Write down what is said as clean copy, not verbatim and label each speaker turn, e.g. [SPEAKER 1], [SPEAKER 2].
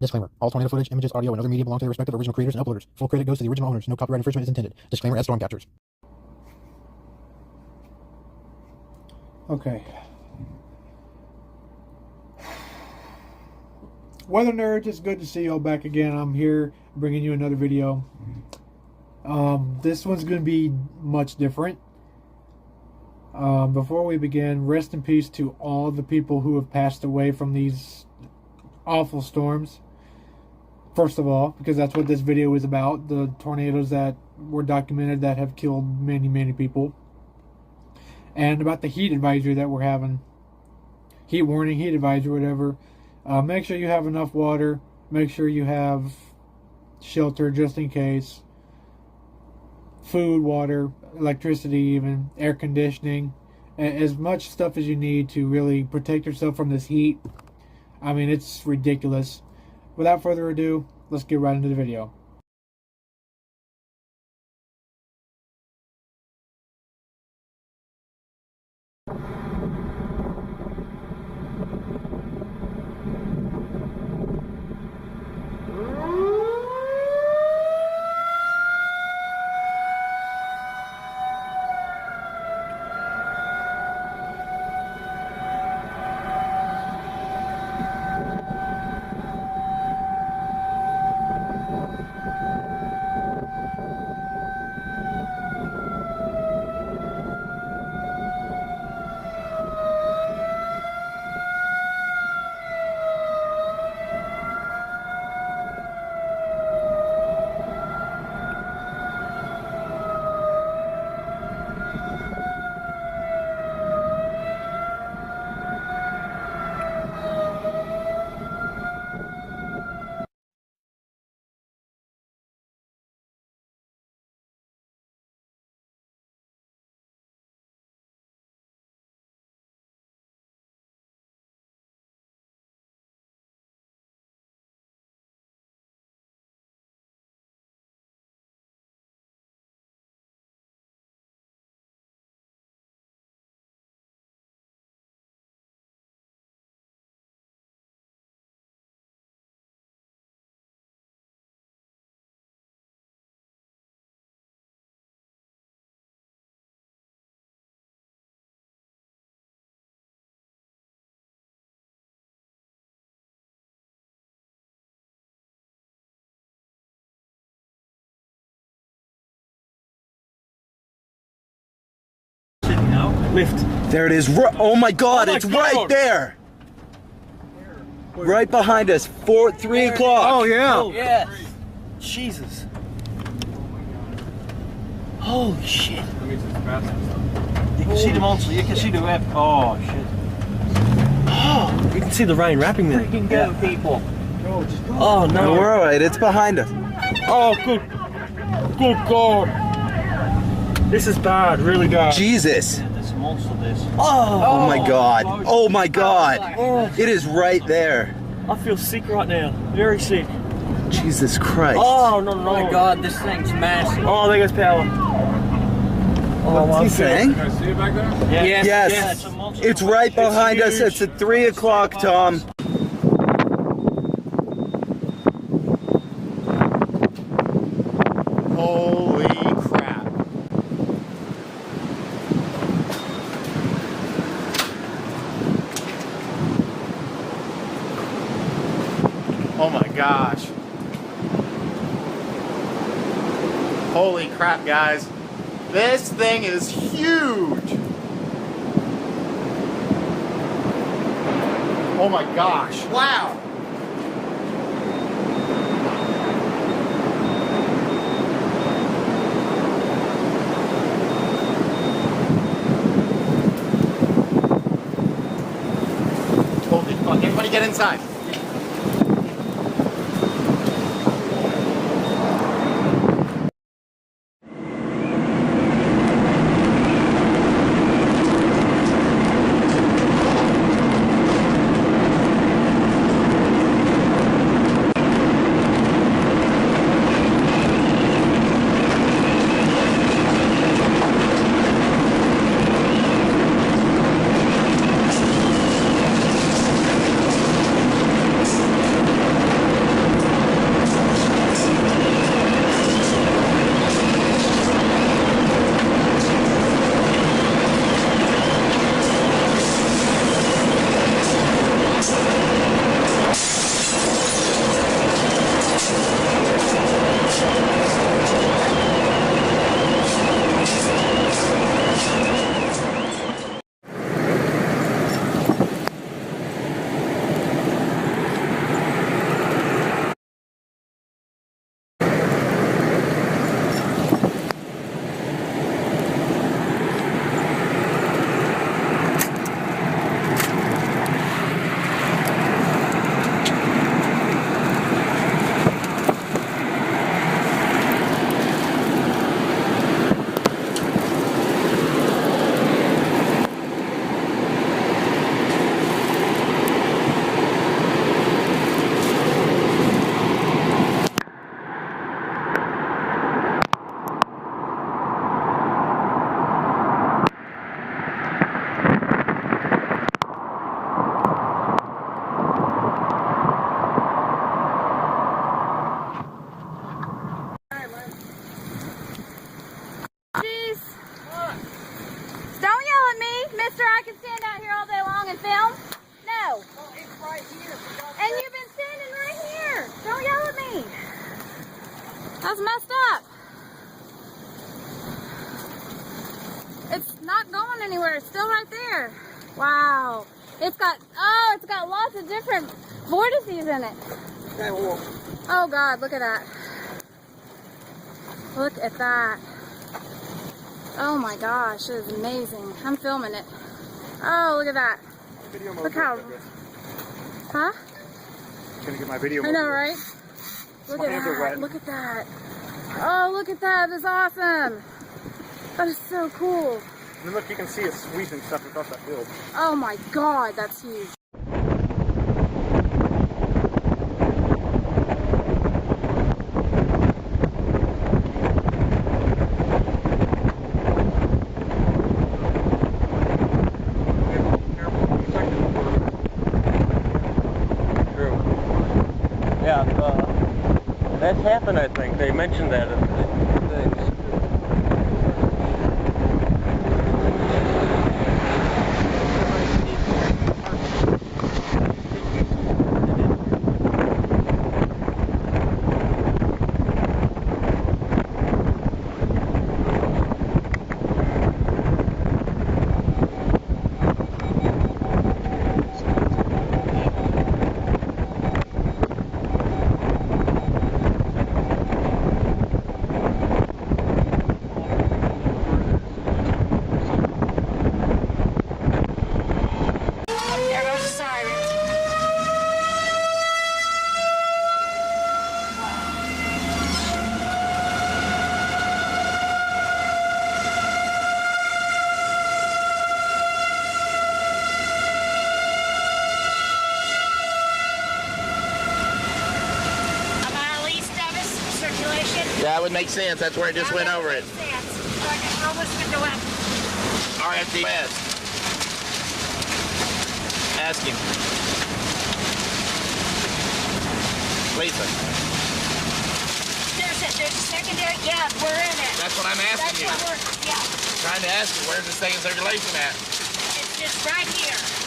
[SPEAKER 1] Disclaimer. All tornado footage, images, audio, and other media belong to their respective original creators and uploaders. Full credit goes to the original owners. No copyright infringement is intended. Disclaimer at StormCaptures.
[SPEAKER 2] Okay. Weather Nerds, it's good to see y'all back again. I'm here bringing you another video. This one's going to be much different. Before we begin, rest in peace to all the people who have passed away from these awful storms. First of all, because that's what this video is about, the tornadoes that were documented that have killed many, many people. And about the heat advisory that we're having. Heat warning, heat advisory, whatever. Make sure you have enough water. Make sure you have shelter just in case. Food, water, electricity even, air conditioning. As much stuff as you need to really protect yourself from this heat. I mean, it's ridiculous. Without further ado, let's get right into the video.
[SPEAKER 3] Lift.
[SPEAKER 4] There it is. Oh my God, it's right there. Right behind us. 3 o'clock.
[SPEAKER 3] Oh yeah.
[SPEAKER 4] Oh
[SPEAKER 3] yeah. Jesus. Holy shit. You can see the monster. You can see the web. Oh shit. Oh, you can see the rain wrapping there. Freaking go, people. Oh no.
[SPEAKER 4] We're alright. It's behind us.
[SPEAKER 3] Oh good. Good God. This is bad. Really bad.
[SPEAKER 4] Jesus.
[SPEAKER 3] Monster this.
[SPEAKER 4] Oh my God. Oh my God. It is right there.
[SPEAKER 3] I feel sick right now. Very sick.
[SPEAKER 4] Jesus Christ.
[SPEAKER 3] Oh no.
[SPEAKER 5] Oh my God, this thing's massive.
[SPEAKER 3] Oh, there goes power. Oh,
[SPEAKER 4] What's he saying?
[SPEAKER 6] Can I see it back there?
[SPEAKER 3] Yeah.
[SPEAKER 4] Yes. It's right behind us. It's at 3 o'clock, Tom.
[SPEAKER 6] Holy crap. Oh my gosh. Holy crap, guys. This thing is huge. Oh my gosh. Wow. Holy fuck. Everybody get inside.
[SPEAKER 7] That's messed up. It's not going anywhere. It's still right there. Wow. It's got lots of different vortices in it. Oh God, look at that. Look at that. Oh my gosh, it is amazing. I'm filming it. Oh, look at that. Look how... Huh?
[SPEAKER 6] Gonna get my video.
[SPEAKER 7] I know, right? Look at that. Look at that. Oh, look at that. That's awesome. That is so cool.
[SPEAKER 6] And look, you can see it sweeping stuff across that field.
[SPEAKER 7] Oh my God, that's huge.
[SPEAKER 3] Yeah, that's happened, I think. They mentioned that in things.
[SPEAKER 6] That would make sense. That's where it just went over it. R.I.P. West. Ask him. Lisa.
[SPEAKER 8] There's a secondary, yeah, we're in it.
[SPEAKER 6] That's what I'm asking you.
[SPEAKER 8] That's what we're, yeah.
[SPEAKER 6] Trying to ask you, where's this thing in circulation at?
[SPEAKER 8] It's just right here.